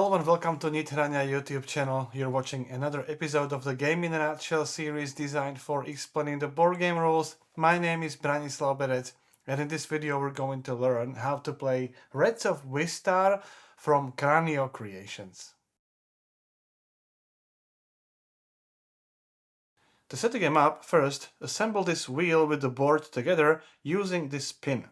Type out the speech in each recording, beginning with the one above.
Hello and welcome to Nithrania YouTube channel. You're watching another episode of the Game in a Nutshell series designed for explaining the board game rules. My name is Branislav Berec, and in this video we're going to learn how to play Rats of Wistar from Cranio Creations. To set the game up, first assemble this wheel with the board together using this pin.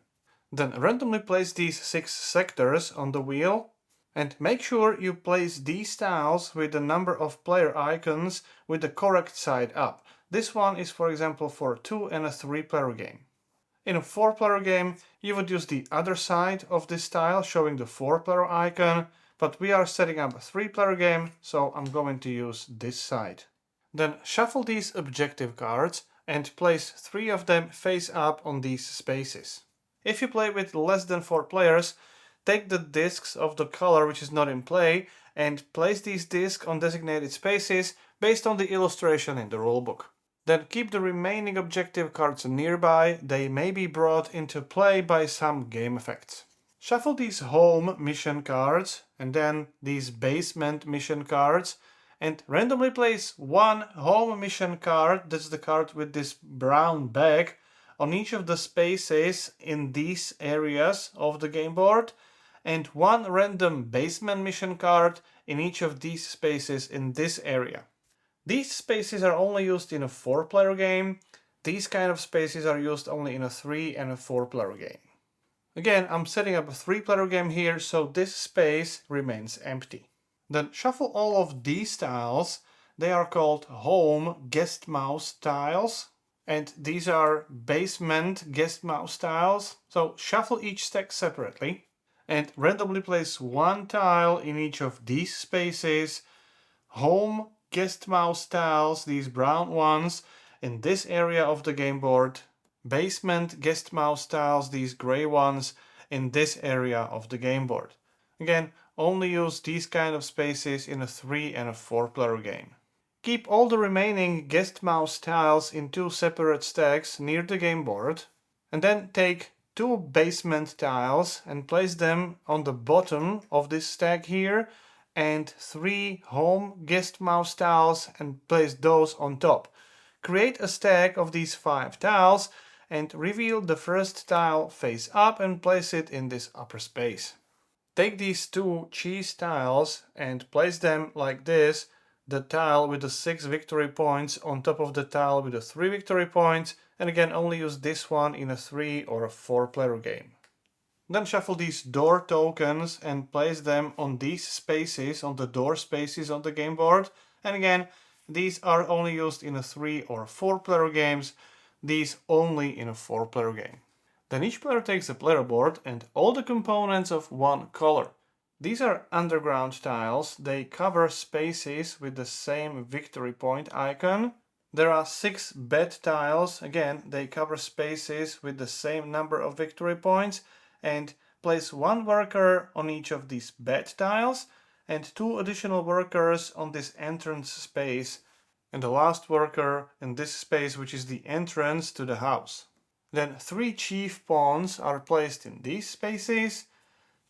Then randomly place these 6 sectors on the wheel. And make sure you place these tiles with the number of player icons with the correct side up. This one is, for example, for 2 and a 3 player game. In a 4 player game, you would use the other side of this tile showing the 4 player icon, but we are setting up a 3 player game, so I'm going to use this side. Then shuffle these objective cards and place 3 of them face up on these spaces. If you play with less than 4 players, take the discs of the color which is not in play and place these discs on designated spaces based on the illustration in the rulebook. Then keep the remaining objective cards nearby. They may be brought into play by some game effects. Shuffle these home mission cards and then these basement mission cards and randomly place 1 home mission card, that's the card with this brown bag, on each of the spaces in these areas of the game board, and 1 random basement mission card in each of these spaces in this area. These spaces are only used in a 4 player game. These kind of spaces are used only in a 3 and a 4 player game. Again, I'm setting up a 3 player game here, so this space remains empty. Then shuffle all of these tiles. They are called home guest mouse tiles. And these are basement guest mouse tiles. So shuffle each stack separately and randomly place 1 tile in each of these spaces. Home guest mouse tiles, these brown ones, in this area of the game board. Basement guest mouse tiles, these gray ones, in this area of the game board. Again, only use these kind of spaces in a 3 and a 4 player game. Keep all the remaining guest mouse tiles in 2 separate stacks near the game board, and then take 2 basement tiles and place them on the bottom of this stack here, and 3 home guest mouse tiles and place those on top. Create a stack of these 5 tiles and reveal the first tile face up and place it in this upper space. Take these 2 cheese tiles and place them like this, the tile with the 6 victory points on top of the tile with the 3 victory points, and again only use this one in a 3 or a 4 player game. Then shuffle these door tokens and place them on these spaces, on the door spaces on the game board, and again these are only used in a 3 or 4 player games, these only in a 4 player game. Then each player takes a player board and all the components of 1 color. These are underground tiles. They cover spaces with the same victory point icon. There are 6 bed tiles. Again, they cover spaces with the same number of victory points, and place 1 worker on each of these bed tiles and 2 additional workers on this entrance space, and the last worker in this space, which is the entrance to the house. Then 3 chief pawns are placed in these spaces,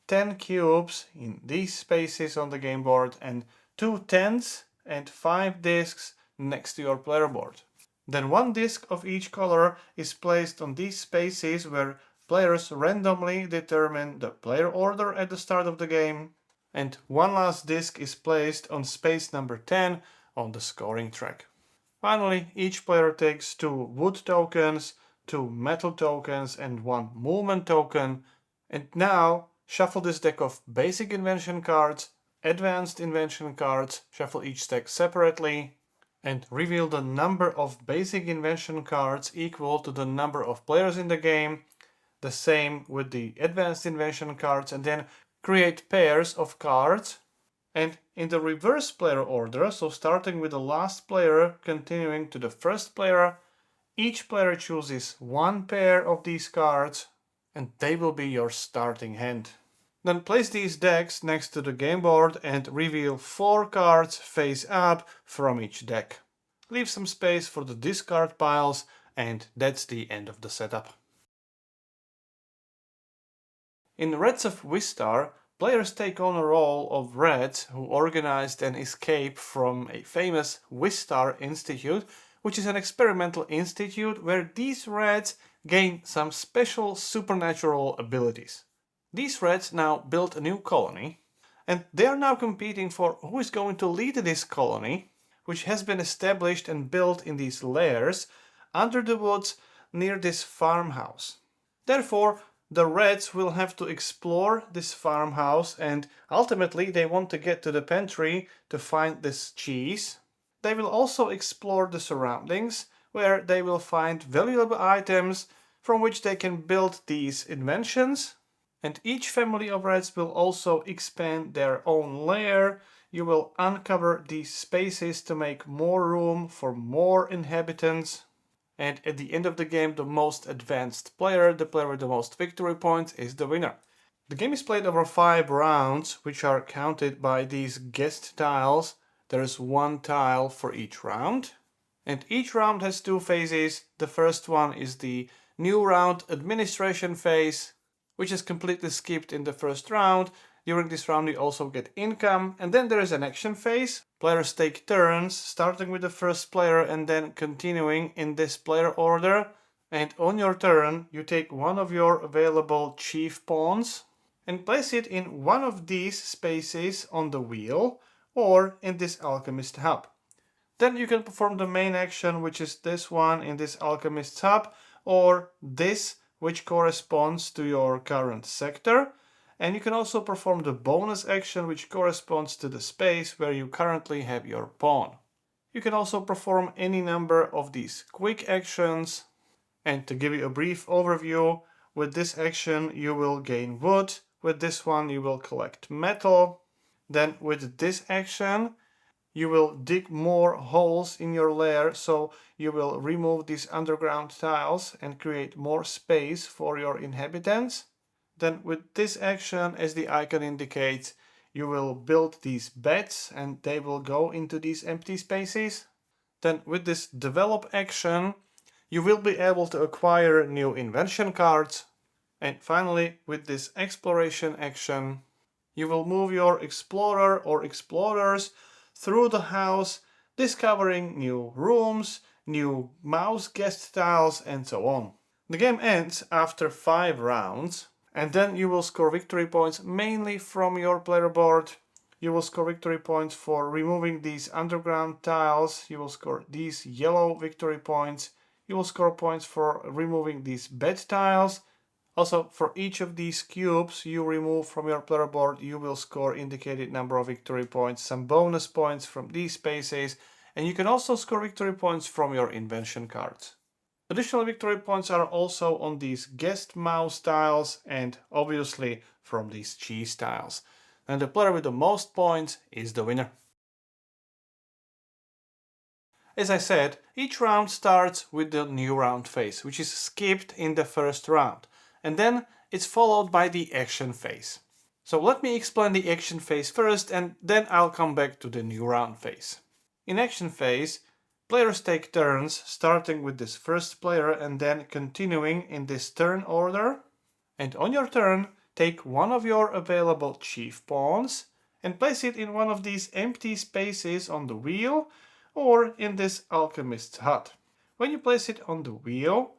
10 cubes in these spaces on the game board, and 2 tents and 5 discs next to your player board. Then 1 disc of each color is placed on these spaces where players randomly determine the player order at the start of the game, and 1 last disc is placed on space number 10 on the scoring track. Finally, each player takes 2 wood tokens, 2 metal tokens and 1 movement token, and now shuffle this deck of basic invention cards, advanced invention cards, shuffle each stack separately, and reveal the number of basic invention cards equal to the number of players in the game, the same with the advanced invention cards, and then create pairs of cards. And in the reverse player order, so starting with the last player, continuing to the first player, each player chooses 1 pair of these cards, and they will be your starting hand. Then place these decks next to the game board and reveal 4 cards face up from each deck. Leave some space for the discard piles, and that's the end of the setup. In Rats of Wistar, players take on a role of rats who organized an escape from a famous Wistar Institute, which is an experimental institute where these rats gain some special supernatural abilities. These rats now built a new colony, and they are now competing for who is going to lead this colony, which has been established and built in these lairs under the woods near this farmhouse. Therefore, the rats will have to explore this farmhouse, and ultimately they want to get to the pantry to find this cheese. They will also explore the surroundings, where they will find valuable items from which they can build these inventions. And each family of rats will also expand their own lair. You will uncover these spaces to make more room for more inhabitants. And at the end of the game, the most advanced player, the player with the most victory points, is the winner. The game is played over 5 rounds, which are counted by these guest tiles. There is 1 tile for each round. And each round has 2 phases. The first one is the new round administration phase, which is completely skipped in the first round. During this round you also get income, and then there is an action phase. Players take turns, starting with the first player and then continuing in this player order. And on your turn you take one of your available chief pawns and place it in one of these spaces on the wheel or in this Alchemist hub. Then you can perform the main action, which is this one in this Alchemist hub, or this, which corresponds to your current sector. And you can also perform the bonus action, which corresponds to the space where you currently have your pawn. You can also perform any number of these quick actions. And to give you a brief overview, with this action you will gain wood, with this one you will collect metal. Then with this action you will dig more holes in your lair, so you will remove these underground tiles and create more space for your inhabitants. Then with this action, as the icon indicates, you will build these beds and they will go into these empty spaces. Then with this develop action, you will be able to acquire new invention cards. And finally, with this exploration action, you will move your explorer or explorers through the house, discovering new rooms, new mouse guest tiles, and so on. The game ends after 5 rounds, and then you will score victory points mainly from your player board. You will score victory points for removing these underground tiles. You will score these yellow victory points. You will score points for removing these bed tiles. Also, for each of these cubes you remove from your player board, you will score indicated number of victory points, some bonus points from these spaces, and you can also score victory points from your invention cards. Additional victory points are also on these guest mouse tiles and obviously from these cheese tiles. And the player with the most points is the winner. As I said, each round starts with the new round phase, which is skipped in the first round. And then it's followed by the action phase. So let me explain the action phase first, and then I'll come back to the new round phase. In action phase, players take turns, starting with this first player and then continuing in this turn order. And on your turn, take one of your available chief pawns and place it in one of these empty spaces on the wheel or in this Alchemist hut. When you place it on the wheel,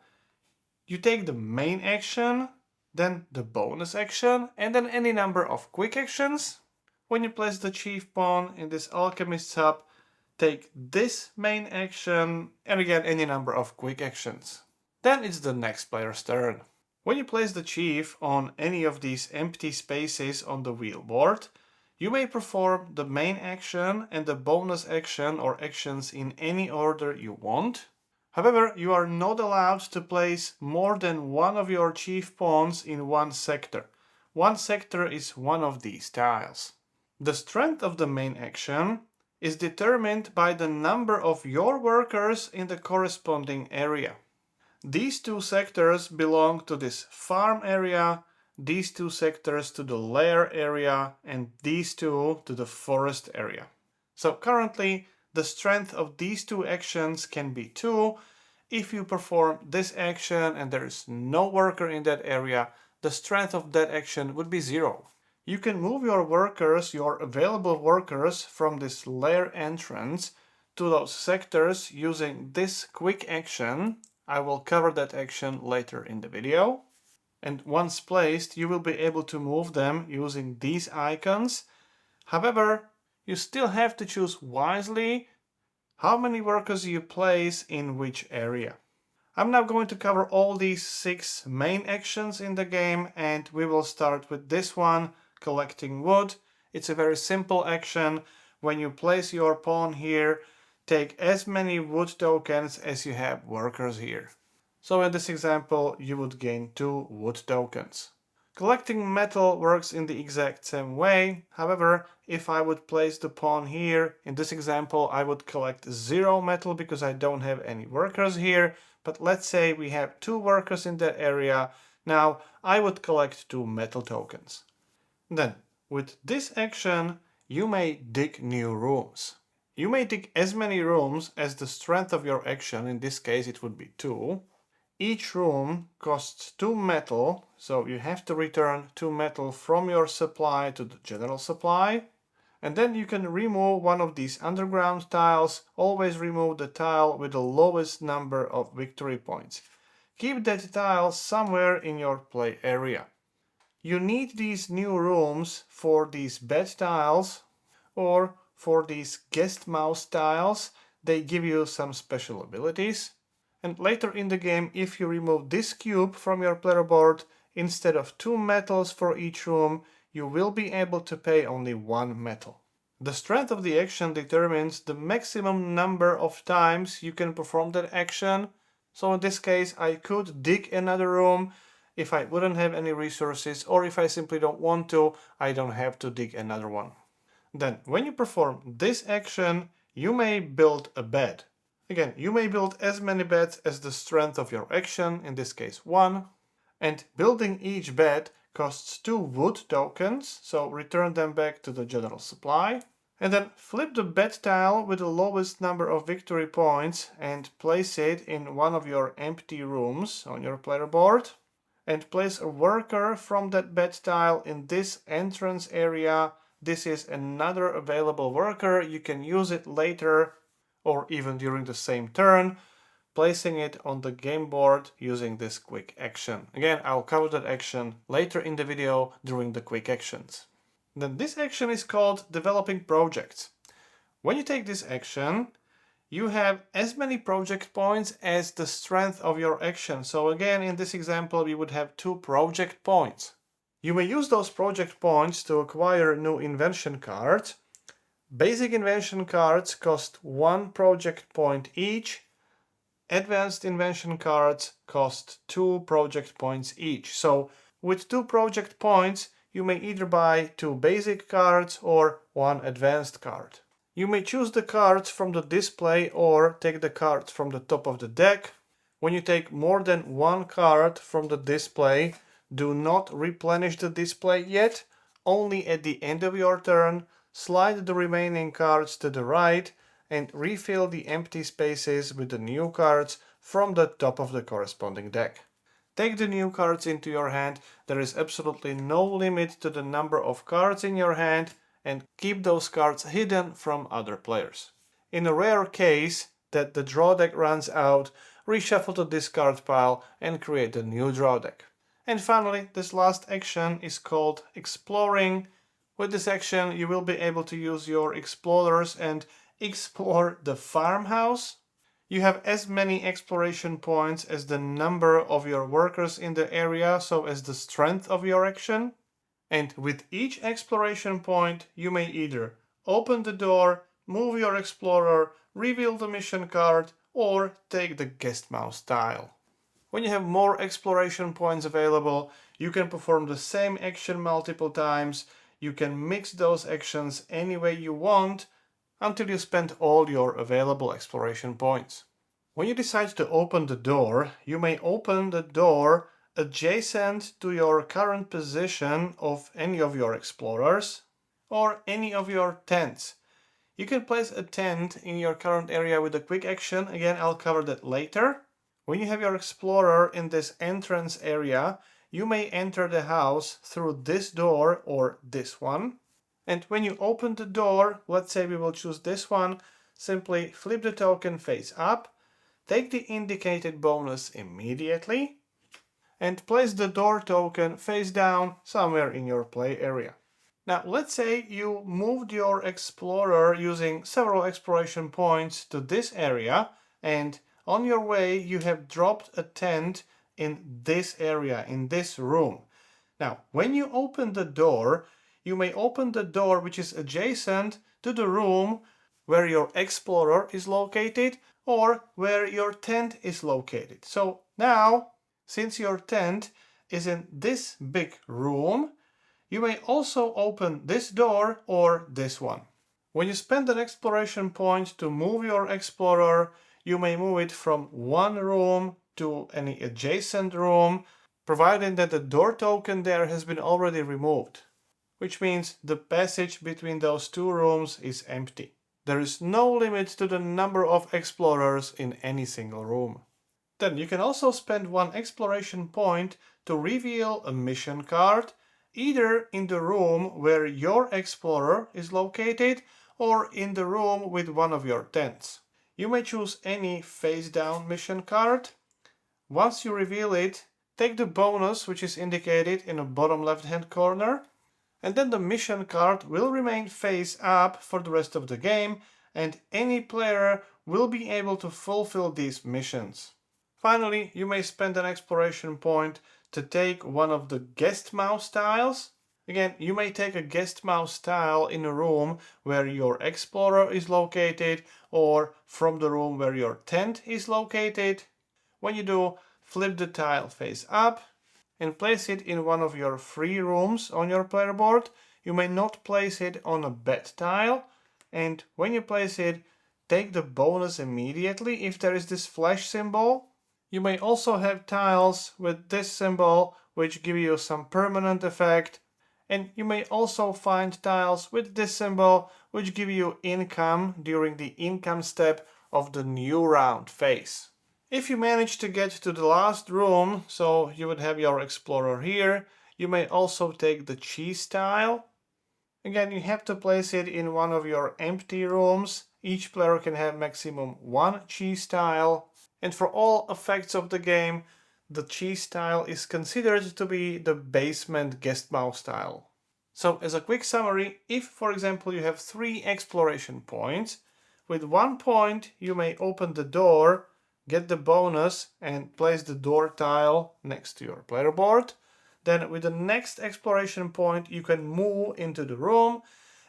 you take the main action, then the bonus action, and then any number of quick actions. When you place the chief pawn in this Alchemist hub, take this main action, and again any number of quick actions. Then it's the next player's turn. When you place the chief on any of these empty spaces on the wheel board, you may perform the main action and the bonus action or actions in any order you want. However, you are not allowed to place more than one of your chief pawns in one sector. One sector is one of these tiles. The strength of the main action is determined by the number of your workers in the corresponding area. These 2 sectors belong to this farm area, these 2 sectors to the lair area, and these 2 to the forest area. So currently, the strength of these 2 actions can be 2. If you perform this action and there is no worker in that area, the strength of that action would be 0. You can move your workers, your available workers, from this lair entrance to those sectors using this quick action. I will cover that action later in the video. And once placed, you will be able to move them using these icons. However, you still have to choose wisely how many workers you place in which area. I'm now going to cover all these 6 main actions in the game, and we will start with this one, collecting wood. It's a very simple action. When you place your pawn here, take as many wood tokens as you have workers here. So in this example, you would gain 2 wood tokens. Collecting metal works in the exact same way. However, if I would place the pawn here, in this example, I would collect 0 metal because I don't have any workers here. But let's say we have 2 workers in that area. Now I would collect 2 metal tokens. Then, with this action, you may dig new rooms. You may dig as many rooms as the strength of your action. In this case, it would be 2. Each room costs 2 metal, so you have to return 2 metal from your supply to the general supply. And then you can remove one of these underground tiles. Always remove the tile with the lowest number of victory points. Keep that tile somewhere in your play area. You need these new rooms for these bed tiles or for these guest mouse tiles. They give you some special abilities. And later in the game, if you remove this cube from your player board, instead of 2 metals for each room, you will be able to pay only 1 metal. The strength of the action determines the maximum number of times you can perform that action. So in this case, I could dig another room if I wouldn't have any resources, or if I simply don't want to, I don't have to dig another one. Then, when you perform this action, you may build a bed. Again, you may build as many beds as the strength of your action, in this case 1. And building each bed costs 2 wood tokens, so return them back to the general supply. And then flip the bed tile with the lowest number of victory points and place it in one of your empty rooms on your player board. And place a worker from that bed tile in this entrance area. This is another available worker. You can use it later or even during the same turn, placing it on the game board using this quick action. Again, I'll cover that action later in the video during the quick actions. Then this action is called developing projects. When you take this action, you have as many project points as the strength of your action. So again, in this example, we would have 2 project points. You may use those project points to acquire new invention cards. Basic invention cards cost 1 project point each. Advanced invention cards cost 2 project points each. So with 2 project points, you may either buy 2 basic cards or 1 advanced card. You may choose the cards from the display or take the cards from the top of the deck. When you take more than 1 card from the display, do not replenish the display yet. Only at the end of your turn, slide the remaining cards to the right and refill the empty spaces with the new cards from the top of the corresponding deck. Take the new cards into your hand. There is absolutely no limit to the number of cards in your hand, and keep those cards hidden from other players. In a rare case that the draw deck runs out, reshuffle the discard pile and create a new draw deck. And finally, this last action is called exploring. With this action, you will be able to use your explorers and explore the farmhouse. You have as many exploration points as the number of your workers in the area, so as the strength of your action. And with each exploration point, you may either open the door, move your explorer, reveal the mission card, or take the guest mouse tile. When you have more exploration points available, you can perform the same action multiple times. You can mix those actions any way you want until you spend all your available exploration points. When you decide to open the door, you may open the door adjacent to your current position of any of your explorers or any of your tents. You can place a tent in your current area with a quick action. Again, I'll cover that later. When you have your explorer in this entrance area, you may enter the house through this door or this one. And when you open the door, let's say we will choose this one, simply flip the token face up, take the indicated bonus immediately, and place the door token face down somewhere in your play area. Now, let's say you moved your explorer using several exploration points to this area, and on your way you have dropped a tent in this area, in this room. Now, when you open the door, you may open the door which is adjacent to the room where your explorer is located or where your tent is located. So now, since your tent is in this big room, you may also open this door or this one. When you spend an exploration point to move your explorer, you may move it from one room to any adjacent room, provided that the door token there has been already removed, which means the passage between those two rooms is empty. There is no limit to the number of explorers in any single room. Then you can also spend one exploration point to reveal a mission card, either in the room where your explorer is located or in the room with one of your tents. You may choose any face down mission card. Once you reveal it, take the bonus which is indicated in the bottom left hand corner, and then the mission card will remain face up for the rest of the game, and any player will be able to fulfill these missions. Finally, you may spend an exploration point to take one of the guest mouse tiles. Again, you may take a guest mouse tile in a room where your explorer is located or from the room where your tent is located. When you do, flip the tile face up and place it in one of your free rooms on your player board. You may not place it on a bed tile, and when you place it, take the bonus immediately if there is this flash symbol. You may also have tiles with this symbol which give you some permanent effect, and you may also find tiles with this symbol which give you income during the income step of the new round phase. If you manage to get to the last room, so you would have your explorer here, you may also take the cheese tile. Again, you have to place it in one of your empty rooms. Each player can have maximum one cheese tile. And for all effects of the game, the cheese tile is considered to be the basement guest mouse tile. So as a quick summary, if for example you have 3 exploration points, with 1 point you may open the door, get the bonus and place the door tile next to your player board. Then with the next exploration point you can move into the room,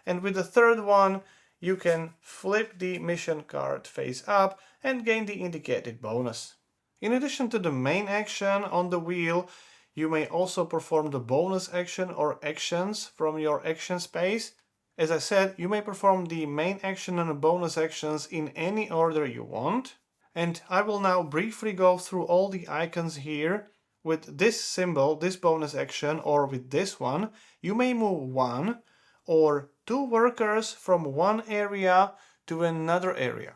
and with the third one you can flip the mission card face up and gain the indicated bonus. In addition to the main action on the wheel, you may also perform the bonus action or actions from your action space. As I said, you may perform the main action and the bonus actions in any order you want. And I will now briefly go through all the icons here. With this symbol, this bonus action, or with this one, you may move 1 or 2 workers from one area to another area.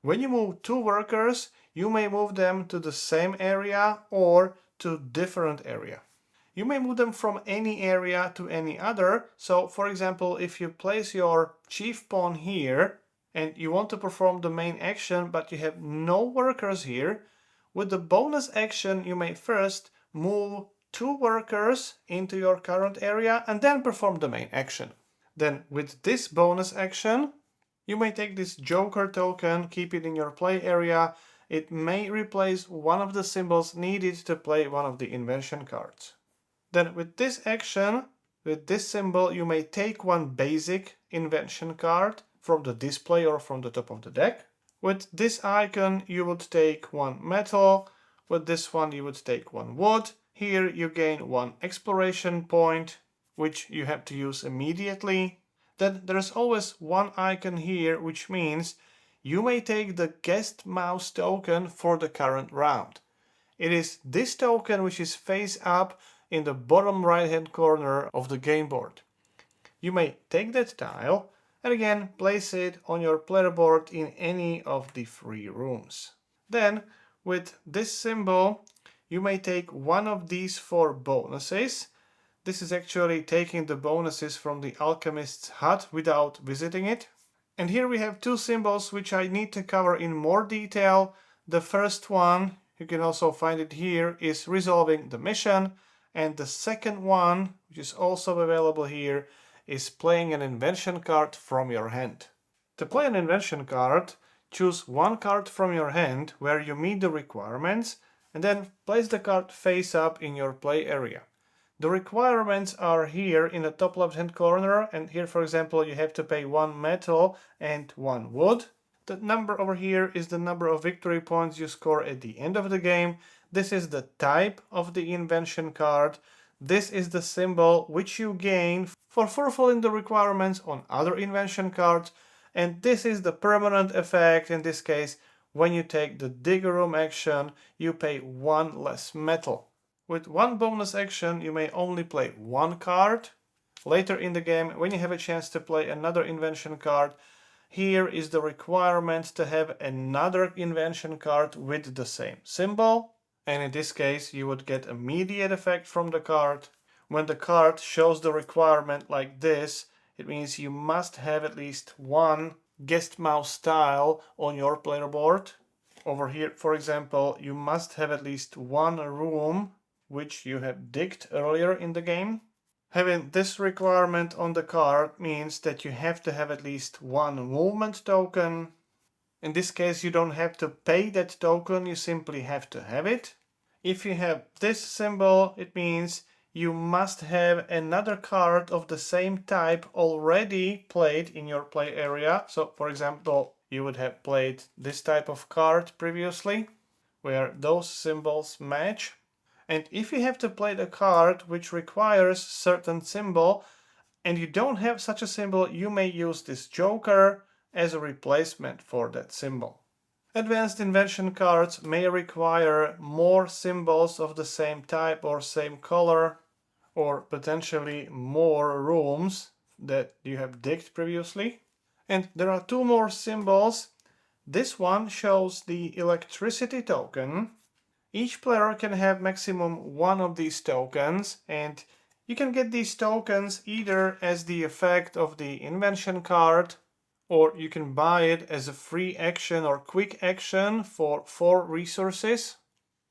When you move 2 workers, you may move them to the same area or to different area. You may move them from any area to any other. So for example, if you place your chief pawn here and you want to perform the main action but you have no workers here, with the bonus action you may first move 2 workers into your current area and then perform the main action. Then with this bonus action, you may take this Joker token, keep it in your play area. It may replace one of the symbols needed to play one of the invention cards. Then with this action, with this symbol, you may take one basic invention card from the display or from the top of the deck. With this icon, you would take one metal. With this one, you would take one wood. Here you gain one exploration point, which you have to use immediately. Then there's always one icon here, which means you may take the guest mouse token for the current round. It is this token which is face up in the bottom right hand corner of the game board. You may take that tile and again place it on your player board in any of the 3 rooms. Then with this symbol you may take one of these 4 bonuses. This is actually taking the bonuses from the Alchemist's hut without visiting it. And here we have 2 symbols which I need to cover in more detail. The first one, you can also find it here, is resolving the mission. And the second one, which is also available here, is playing an invention card from your hand. To play an invention card, choose one card from your hand where you meet the requirements and then place the card face up in your play area. The requirements are here in the top left hand corner, and here for example you have to pay 1 metal and 1 wood. The number over here is the number of victory points you score at the end of the game. This is the type of the invention card. This is the symbol which you gain for fulfilling the requirements on other invention cards. And this is the permanent effect. In this case, when you take the dig room action, you pay 1 less metal. With 1 bonus action, you may only play 1 card. Later in the game, when you have a chance to play another invention card, here is the requirement to have another invention card with the same symbol. And in this case, you would get immediate effect from the card. When the card shows the requirement like this, it means you must have at least 1 guest mouse tile on your player board. Over here, for example, you must have at least 1 room which you have digged earlier in the game. Having this requirement on the card means that you have to have at least 1 movement token. In this case, you don't have to pay that token, you simply have to have it. If you have this symbol, it means you must have another card of the same type already played in your play area. So, for example, you would have played this type of card previously, where those symbols match. And if you have to play the card which requires certain symbol and you don't have such a symbol, you may use this joker as a replacement for that symbol. Advanced invention cards may require more symbols of the same type or same color, or potentially more rooms that you have digged previously. And there are 2 more symbols. This one shows the electricity token. Each player can have maximum 1 of these tokens, and you can get these tokens either as the effect of the invention card, or you can buy it as a free action or quick action for 4 resources.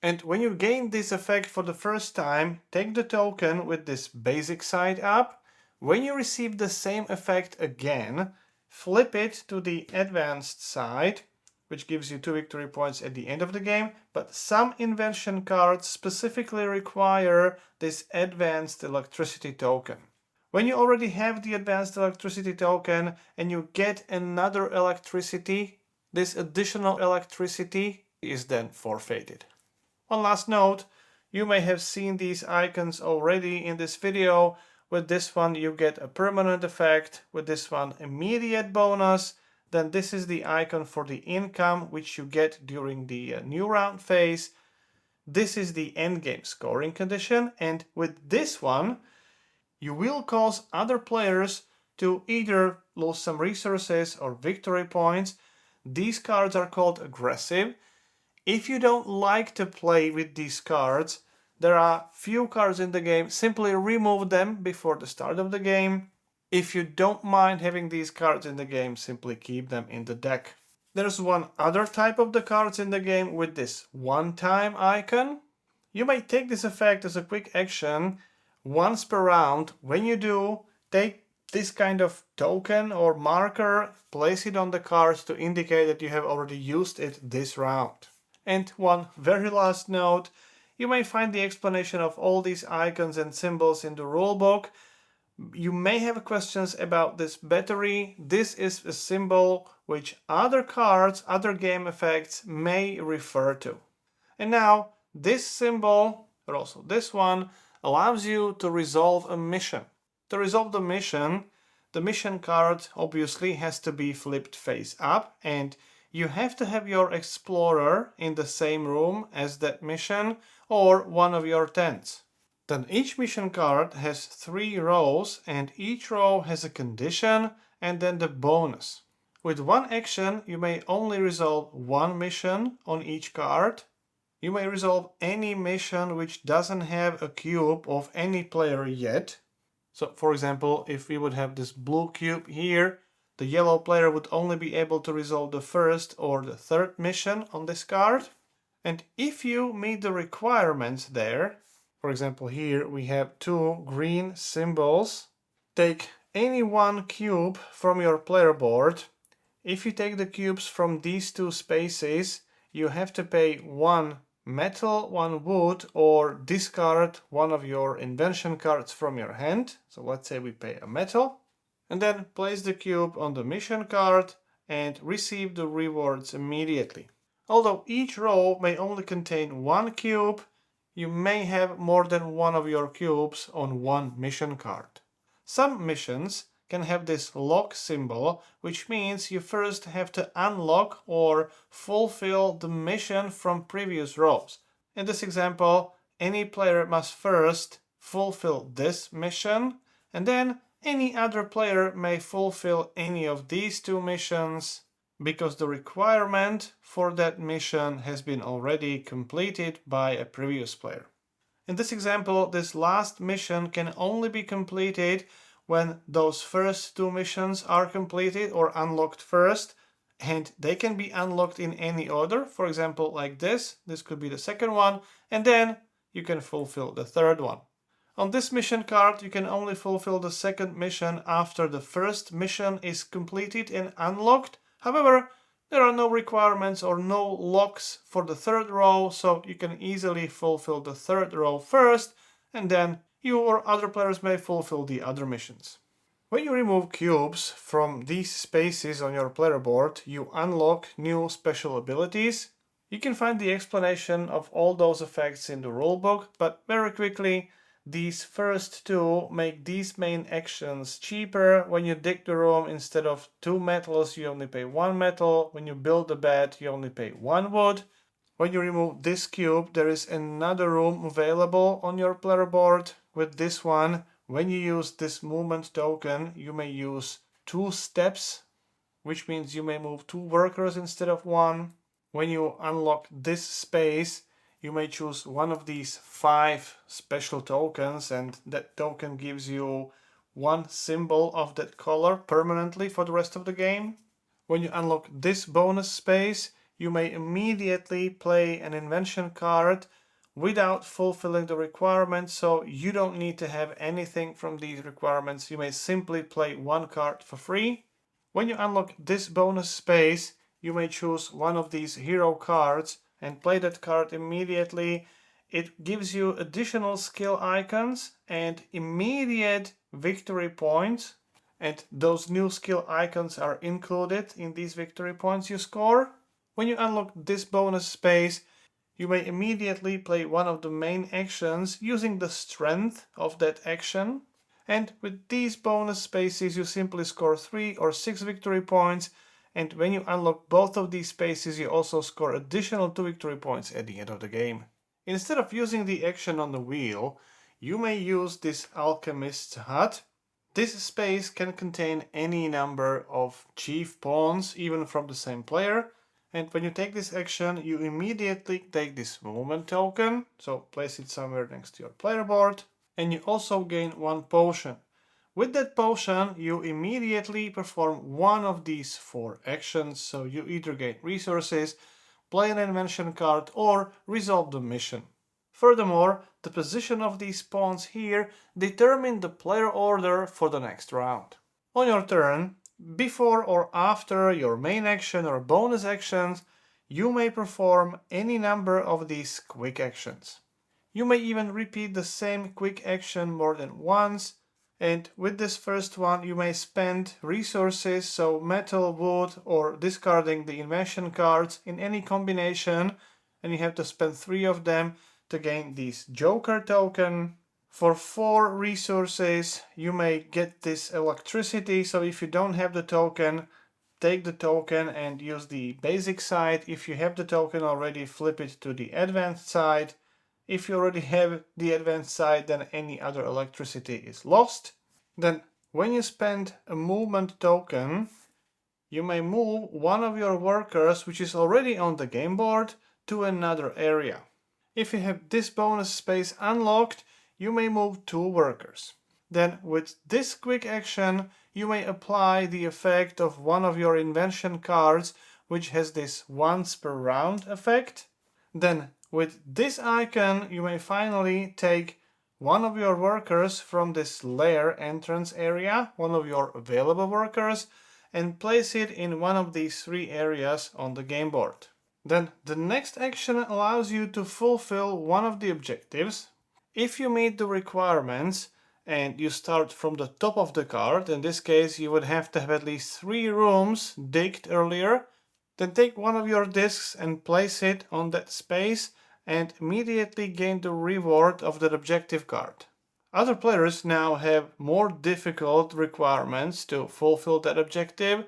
And when you gain this effect for the first time, take the token with this basic side up. When you receive the same effect again, flip it to the advanced side, which gives you 2 victory points at the end of the game, but some invention cards specifically require this advanced electricity token. When you already have the advanced electricity token and you get another electricity, this additional electricity is then forfeited. One last note, you may have seen these icons already in this video. With this one you get a permanent effect, with this one immediate bonus. Then this is the icon for the income which you get during the new round phase. This is the endgame scoring condition, and with this one you will cause other players to either lose some resources or victory points. These cards are called aggressive. If you don't like to play with these cards, there are few cards in the game, simply remove them before the start of the game. If you don't mind having these cards in the game, simply keep them in the deck. There's one other type of the cards in the game with this one-time icon. You may take this effect as a quick action once per round. When you do, take this kind of token or marker, place it on the card to indicate that you have already used it this round. And one very last note, you may find the explanation of all these icons and symbols in the rulebook. You may have questions about this battery. This is a symbol which other cards, other game effects may refer to. And now this symbol, but also this one, allows you to resolve a mission. To resolve the mission card obviously has to be flipped face up, and you have to have your explorer in the same room as that mission or one of your tents. Then each mission card has 3 rows, and each row has a condition and then the bonus. With one action you may only resolve one mission on each card. You may resolve any mission which doesn't have a cube of any player yet. So for example, if we would have this blue cube here, the yellow player would only be able to resolve the first or the third mission on this card. And if you meet the requirements there, for example here we have two green symbols, take any one cube from your player board. If you take the cubes from these two spaces, you have to pay one metal, one wood, or discard one of your invention cards from your hand. So let's say we pay a metal. And then place the cube on the mission card and receive the rewards immediately. Although each row may only contain one cube, you may have more than one of your cubes on one mission card. Some missions can have this lock symbol, which means you first have to unlock or fulfill the mission from previous rows. In this example, any player must first fulfill this mission, and then any other player may fulfill any of these two missions, because the requirement for that mission has been already completed by a previous player. In this example, this last mission can only be completed when those first two missions are completed or unlocked first, and they can be unlocked in any order. For example, like this could be the second one, and then you can fulfill the third one. On this mission card, you can only fulfill the second mission after the first mission is completed and unlocked. However, there are no requirements or no locks for the third row, so you can easily fulfill the third row first, and then you or other players may fulfill the other missions. When you remove cubes from these spaces on your player board, you unlock new special abilities. You can find the explanation of all those effects in the rulebook, but very quickly, these first two make these main actions cheaper. When you dig the room, instead of 2 metals, you only pay 1 metal. When you build the bed, you only pay 1 wood. When you remove this cube, there is another room available on your player board. With this one, when you use this movement token, you may use 2 steps, which means you may move 2 workers instead of 1. When you unlock this space, you may choose one of these 5 special tokens, and that token gives you one symbol of that color permanently for the rest of the game. When you unlock this bonus space, you may immediately play an invention card without fulfilling the requirements, so you don't need to have anything from these requirements. You may simply play one card for free. When you unlock this bonus space, you may choose one of these hero cards and play that card immediately. It gives you additional skill icons and immediate victory points, and those new skill icons are included in these victory points you score. When you unlock this bonus space, you may immediately play one of the main actions using the strength of that action, and with these bonus spaces you simply score 3 or 6 victory points. And when you unlock both of these spaces, you also score additional 2 victory points at the end of the game. Instead of using the action on the wheel, you may use this Alchemist's hut. This space can contain any number of chief pawns, even from the same player. And when you take this action, you immediately take this movement token, so place it somewhere next to your player board, and you also gain 1 potion. With that potion, you immediately perform one of these 4 actions, so you either gain resources, play an invention card, or resolve the mission. Furthermore, the position of these pawns here determine the player order for the next round. On your turn, before or after your main action or bonus actions, you may perform any number of these quick actions. You may even repeat the same quick action more than once. And with this first one, you may spend resources, so metal, wood, or discarding the invention cards in any combination, and you have to spend 3 of them to gain this Joker token. For 4 resources, you may get this electricity, so if you don't have the token, take the token and use the basic side. If you have the token already, flip it to the advanced side. If you already have the advanced side, then any other electricity is lost. Then, when you spend a movement token, you may move one of your workers, which is already on the game board, to another area. If you have this bonus space unlocked, you may move 2 workers. Then with this quick action, you may apply the effect of one of your invention cards, which has this once per round effect. Then with this icon, you may finally take one of your workers from this lair entrance area, one of your available workers, and place it in one of these 3 areas on the game board. Then the next action allows you to fulfill one of the objectives. If you meet the requirements and you start from the top of the card, in this case you would have to have at least 3 rooms digged earlier, then take one of your discs and place it on that space and immediately gain the reward of that objective card. Other players now have more difficult requirements to fulfill that objective.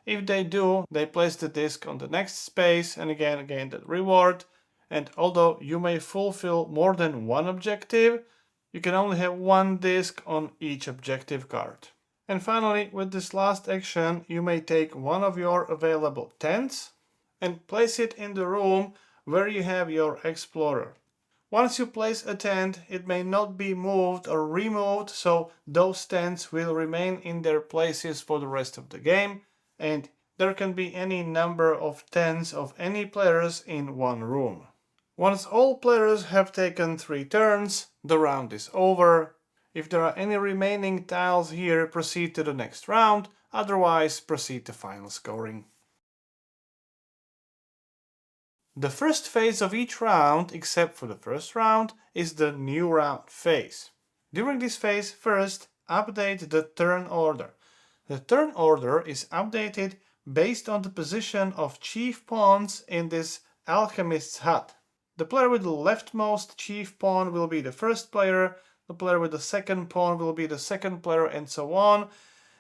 If they do, they place the disc on the next space and again gain that reward. And although you may fulfill more than one objective, you can only have one disc on each objective card. And finally, with this last action, you may take one of your available tents and place it in the room where you have your explorer. Once you place a tent, it may not be moved or removed, so those tents will remain in their places for the rest of the game, and there can be any number of tents of any players in one room. Once all players have taken 3 turns, the round is over. If there are any remaining tiles here, proceed to the next round, otherwise proceed to final scoring. The first phase of each round, except for the first round, is the new round phase. During this phase, first update the turn order. The turn order is updated based on the position of chief pawns in this Alchemist's hut. The player with the leftmost chief pawn will be the first player, the player with the second pawn will be the second player, and so on.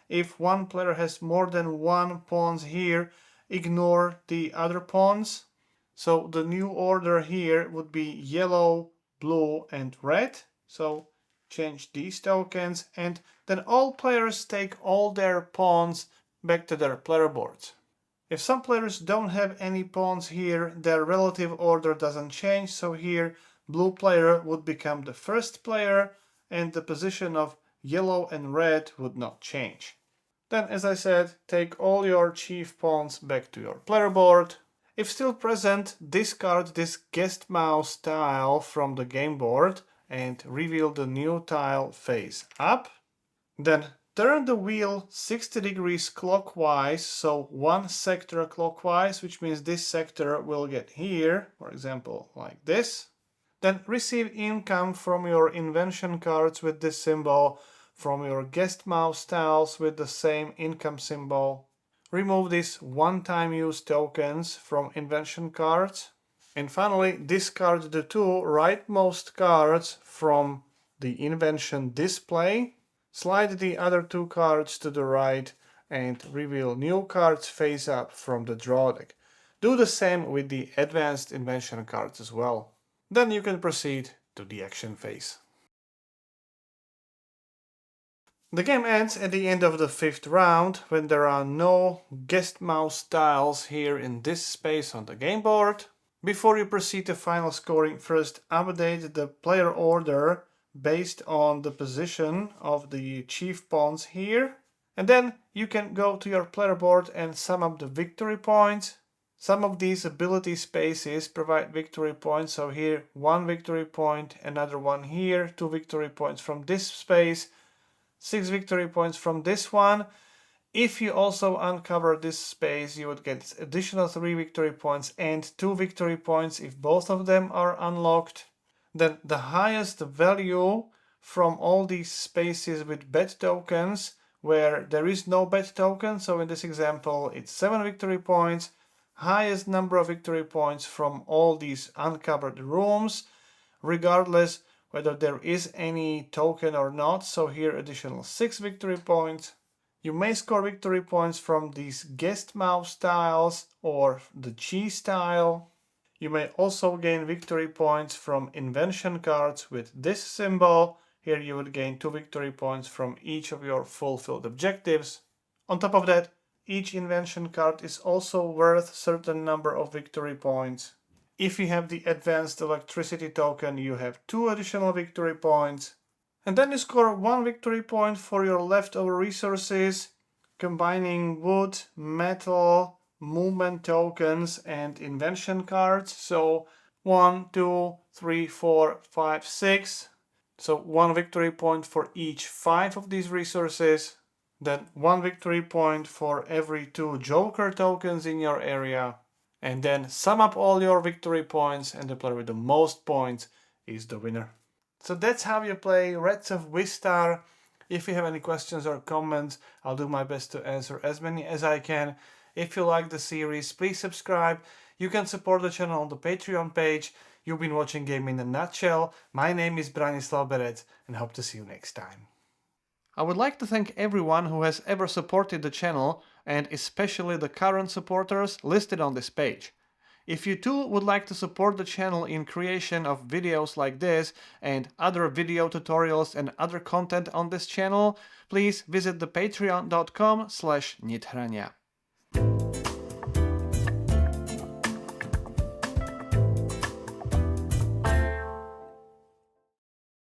If one player has more than 1 pawns here, ignore the other pawns. So the new order here would be yellow, blue, and red. So change these tokens, and then all players take all their pawns back to their player boards. If some players don't have any pawns here, their relative order doesn't change, so here blue player would become the first player and the position of yellow and red would not change. Then, as I said, take all your chief pawns back to your player board. If still present, discard this guest mouse tile from the game board and reveal the new tile face up. Then turn the wheel 60 degrees clockwise, so 1 sector clockwise, which means this sector will get here, for example, like this. Then receive income from your invention cards with this symbol, from your guest mouse tiles with the same income symbol. Remove these one-time use tokens from invention cards. And finally, discard the 2 rightmost cards from the invention display. Slide the other 2 cards to the right and reveal new cards face up from the draw deck. Do the same with the advanced invention cards as well. Then you can proceed to the action phase. The game ends at the end of the 5th round when there are no guest mouse tiles here in this space on the game board. Before you proceed to final scoring, first update the player order based on the position of the chief pawns here. And then you can go to your player board and sum up the victory points. Some of these ability spaces provide victory points, so here 1 victory point, another one here, 2 victory points from this space, 6 victory points from this one. If you also uncover this space, you would get additional 3 victory points and 2 victory points if both of them are unlocked. Then the highest value from all these spaces with bet tokens, where there is no bet token, so in this example it's 7 victory points, highest number of victory points from all these uncovered rooms, regardless whether there is any token or not, so here additional 6 victory points. You may score victory points from these guest mouse tiles or the cheese tile. You may also gain victory points from invention cards with this symbol. Here you would gain 2 victory points from each of your fulfilled objectives. On top of that, each invention card is also worth a certain number of victory points. If you have the advanced electricity token, you have 2 additional victory points. And then you score 1 victory point for your leftover resources, combining wood, metal, movement tokens, and invention cards. So 1, 2, 3, 4, 5, 6. So 1 victory point for each 5 of these resources. Then 1 victory point for every 2 Joker tokens in your area. And then sum up all your victory points, and the player with the most points is the winner. So that's how you play Rats of Wistar. If you have any questions or comments, I'll do my best to answer as many as I can. If you like the series, please subscribe. You can support the channel on the Patreon page. You've been watching Game in a Nutshell. My name is Branislav Berec, and hope to see you next time. I would like to thank everyone who has ever supported the channel, and especially the current supporters listed on this page. If you too would like to support the channel in creation of videos like this and other video tutorials and other content on this channel, please visit the patreon.com/Nithrania.